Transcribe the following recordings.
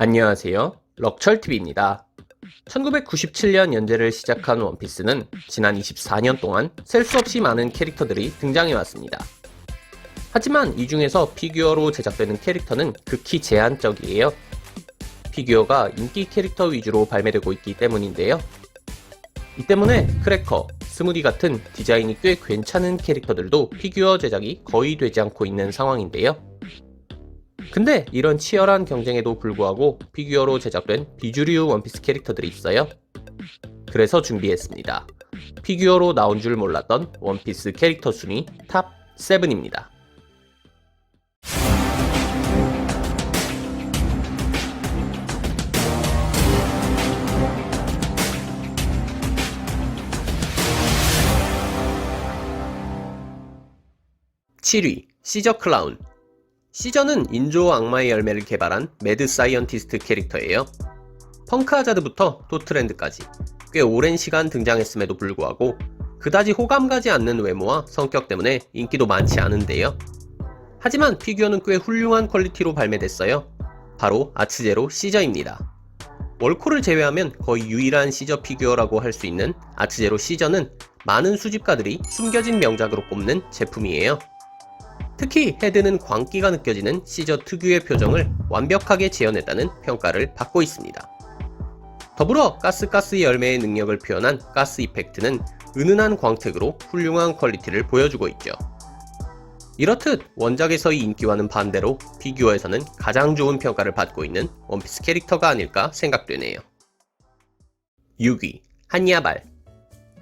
안녕하세요. 럭철TV입니다. 1997년 연재를 시작한 원피스는 지난 24년 동안 셀 수 없이 많은 캐릭터들이 등장해왔습니다. 하지만 이 중에서 피규어로 제작되는 캐릭터는 극히 제한적이에요. 피규어가 인기 캐릭터 위주로 발매되고 있기 때문인데요. 이 때문에 크래커, 스무디 같은 디자인이 꽤 괜찮은 캐릭터들도 피규어 제작이 거의 되지 않고 있는 상황인데요. 근데 이런 치열한 경쟁에도 불구하고 피규어로 제작된 비주류 원피스 캐릭터들이 있어요. 그래서 준비했습니다. 피규어로 나온 줄 몰랐던 원피스 캐릭터 순위 탑 7입니다. (7위) 시저 클라운. 시저는 인조 악마의 열매를 개발한 매드 사이언티스트 캐릭터예요. 펑크 하자드부터 토트랜드까지 꽤 오랜 시간 등장했음에도 불구하고 그다지 호감 가지 않는 외모와 성격 때문에 인기도 많지 않은데요. 하지만 피규어는 꽤 훌륭한 퀄리티로 발매됐어요. 바로 아츠제로 시저입니다. 월코를 제외하면 거의 유일한 시저 피규어라고 할 수 있는 아츠제로 시저는 많은 수집가들이 숨겨진 명작으로 꼽는 제품이에요. 특히 헤드는 광기가 느껴지는 시저 특유의 표정을 완벽하게 재현했다는 평가를 받고 있습니다. 더불어 가스 열매의 능력을 표현한 가스 이펙트는 은은한 광택으로 훌륭한 퀄리티를 보여주고 있죠. 이렇듯 원작에서의 인기와는 반대로 피규어에서는 가장 좋은 평가를 받고 있는 원피스 캐릭터가 아닐까 생각되네요. 6위 한야발.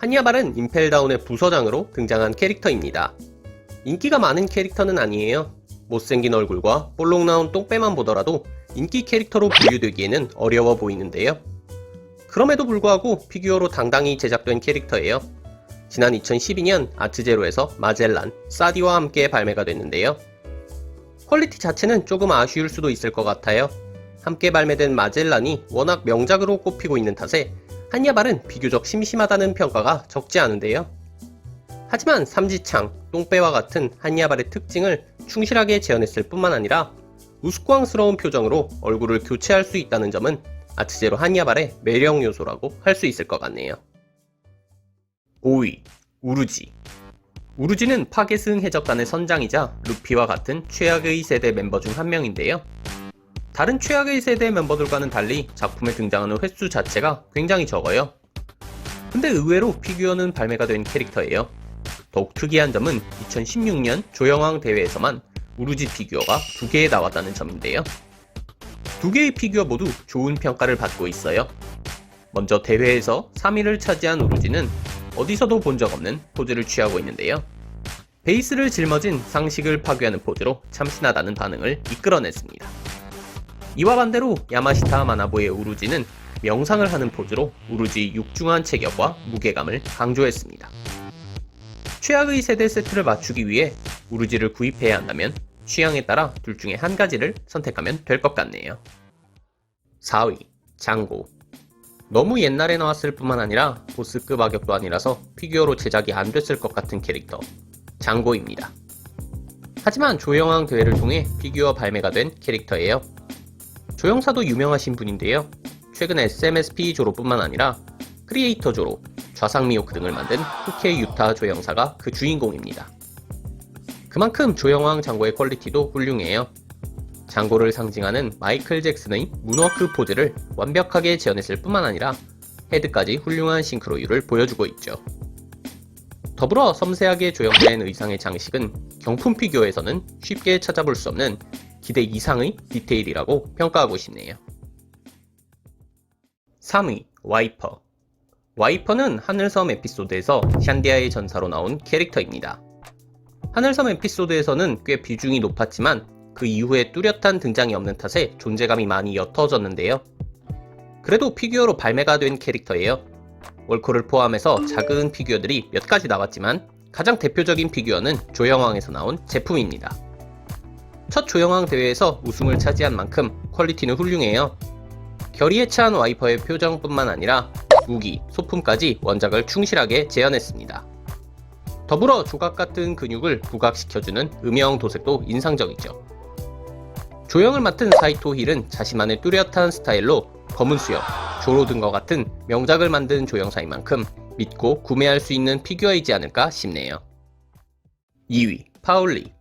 한야발은 임펠다운의 부서장으로 등장한 캐릭터입니다. 인기가 많은 캐릭터는 아니에요. 못생긴 얼굴과 볼록 나온 똥배만 보더라도 인기 캐릭터로 분류되기에는 어려워 보이는데요. 그럼에도 불구하고 피규어로 당당히 제작된 캐릭터예요. 지난 2012년 아츠제로에서 마젤란, 사디와 함께 발매가 됐는데요. 퀄리티 자체는 조금 아쉬울 수도 있을 것 같아요. 함께 발매된 마젤란이 워낙 명작으로 꼽히고 있는 탓에 한야발은 비교적 심심하다는 평가가 적지 않은데요. 하지만 삼지창, 똥배와 같은 한야발의 특징을 충실하게 재현했을 뿐만 아니라 우스꽝스러운 표정으로 얼굴을 교체할 수 있다는 점은 아츠제로 한야발의 매력 요소라고 할 수 있을 것 같네요. 5위 우루지. 우루지는 파괴승 해적단의 선장이자 루피와 같은 최악의 세대 멤버 중 한 명인데요. 다른 최악의 세대 멤버들과는 달리 작품에 등장하는 횟수 자체가 굉장히 적어요. 근데 의외로 피규어는 발매가 된 캐릭터예요. 더욱 특이한 점은 2016년 조영왕 대회에서만 우루지 피규어가 2개 나왔다는 점인데요. 2개의 피규어 모두 좋은 평가를 받고 있어요. 먼저 대회에서 3위를 차지한 우루지는 어디서도 본 적 없는 포즈를 취하고 있는데요. 베이스를 짊어진 상식을 파괴하는 포즈로 참신하다는 반응을 이끌어냈습니다. 이와 반대로 야마시타 마나보의 우루지는 명상을 하는 포즈로 우루지 육중한 체격과 무게감을 강조했습니다. 최악의 세대 세트를 맞추기 위해 우루지를 구입해야 한다면 취향에 따라 둘 중에 한 가지를 선택하면 될 것 같네요. 4위 장고. 너무 옛날에 나왔을 뿐만 아니라 보스급 악역도 아니라서 피규어로 제작이 안 됐을 것 같은 캐릭터 장고입니다. 하지만 조영왕 대회를 통해 피규어 발매가 된 캐릭터예요. 조영사도 유명하신 분인데요. 최근 SMSP 조로뿐만 아니라 크리에이터 조로, 좌상미호크 등을 만든 후케 유타 조영사가 그 주인공입니다. 그만큼 조영왕 장고의 퀄리티도 훌륭해요. 장고를 상징하는 마이클 잭슨의 문워크 포즈를 완벽하게 재현했을 뿐만 아니라 헤드까지 훌륭한 싱크로율을 보여주고 있죠. 더불어 섬세하게 조형된 의상의 장식은 경품 피규어에서는 쉽게 찾아볼 수 없는 기대 이상의 디테일이라고 평가하고 싶네요. 3위 와이퍼. 와이퍼는 하늘섬 에피소드에서 샨디아의 전사로 나온 캐릭터입니다. 하늘섬 에피소드에서는 꽤 비중이 높았지만 그 이후에 뚜렷한 등장이 없는 탓에 존재감이 많이 옅어졌는데요. 그래도 피규어로 발매가 된 캐릭터예요. 월코를 포함해서 작은 피규어들이 몇 가지 나왔지만 가장 대표적인 피규어는 조영왕에서 나온 제품입니다. 첫 조영왕 대회에서 우승을 차지한 만큼 퀄리티는 훌륭해요. 결의에 찬 와이퍼의 표정뿐만 아니라 무기, 소품까지 원작을 충실하게 재현했습니다. 더불어 조각 같은 근육을 부각시켜주는 음영 도색도 인상적이죠. 조형을 맡은 사이토 힐은 자신만의 뚜렷한 스타일로 검은 수염, 조로 등과 같은 명작을 만든 조형사인 만큼 믿고 구매할 수 있는 피규어이지 않을까 싶네요. 2위, 파울리.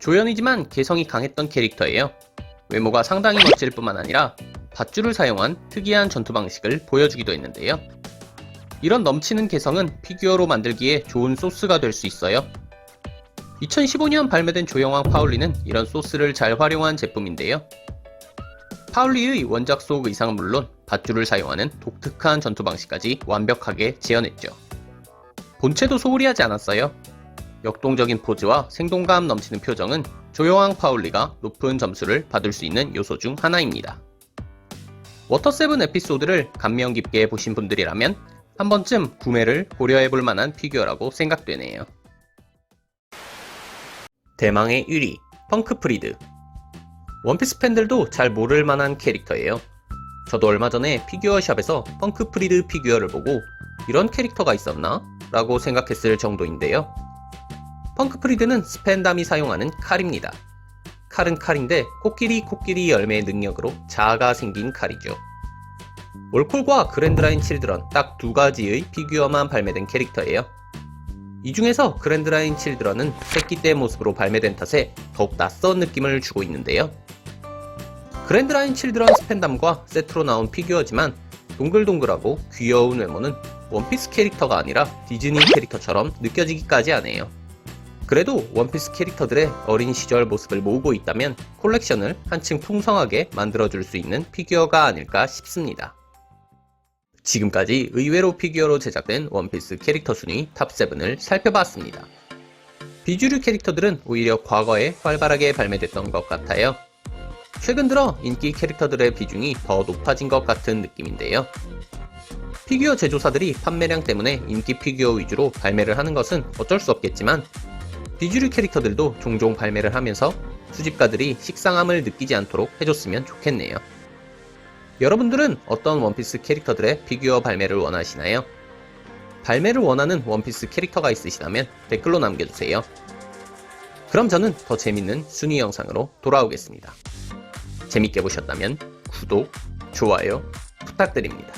조연이지만 개성이 강했던 캐릭터예요. 외모가 상당히 멋질 뿐만 아니라 밧줄을 사용한 특이한 전투 방식을 보여주기도 했는데요. 이런 넘치는 개성은 피규어로 만들기에 좋은 소스가 될 수 있어요. 2015년 발매된 조형왕 파울리는 이런 소스를 잘 활용한 제품인데요. 파울리의 원작 속 의상은 물론 밧줄을 사용하는 독특한 전투 방식까지 완벽하게 재현했죠. 본체도 소홀히 하지 않았어요. 역동적인 포즈와 생동감 넘치는 표정은 조형왕 파울리가 높은 점수를 받을 수 있는 요소 중 하나입니다. 워터7 에피소드를 감명 깊게 보신 분들이라면 한 번쯤 구매를 고려해볼 만한 피규어라고 생각되네요. 대망의 1위, 펑크 프리드. 원피스 팬들도 잘 모를 만한 캐릭터예요. 저도 얼마 전에 피규어샵에서 펑크 프리드 피규어를 보고 이런 캐릭터가 있었나? 라고 생각했을 정도인데요. 펑크 프리드는 스펜담이 사용하는 칼입니다. 칼은 칼인데 코끼리 열매의 능력으로 자아가 생긴 칼이죠. 월콜과 그랜드라인 칠드런 딱 두 가지의 피규어만 발매된 캐릭터예요. 이 중에서 그랜드라인 칠드런은 새끼 때 모습으로 발매된 탓에 더욱 낯선 느낌을 주고 있는데요. 그랜드라인 칠드런 스펜담과 세트로 나온 피규어지만 동글동글하고 귀여운 외모는 원피스 캐릭터가 아니라 디즈니 캐릭터처럼 느껴지기까지 하네요. 그래도 원피스 캐릭터들의 어린 시절 모습을 모으고 있다면 콜렉션을 한층 풍성하게 만들어줄 수 있는 피규어가 아닐까 싶습니다. 지금까지 의외로 피규어로 제작된 원피스 캐릭터 순위 탑7을 살펴봤습니다. 비주류 캐릭터들은 오히려 과거에 활발하게 발매됐던 것 같아요. 최근 들어 인기 캐릭터들의 비중이 더 높아진 것 같은 느낌인데요. 피규어 제조사들이 판매량 때문에 인기 피규어 위주로 발매를 하는 것은 어쩔 수 없겠지만 비주류 캐릭터들도 종종 발매를 하면서 수집가들이 식상함을 느끼지 않도록 해줬으면 좋겠네요. 여러분들은 어떤 원피스 캐릭터들의 피규어 발매를 원하시나요? 발매를 원하는 원피스 캐릭터가 있으시다면 댓글로 남겨주세요. 그럼 저는 더 재밌는 순위 영상으로 돌아오겠습니다. 재밌게 보셨다면 구독, 좋아요 부탁드립니다.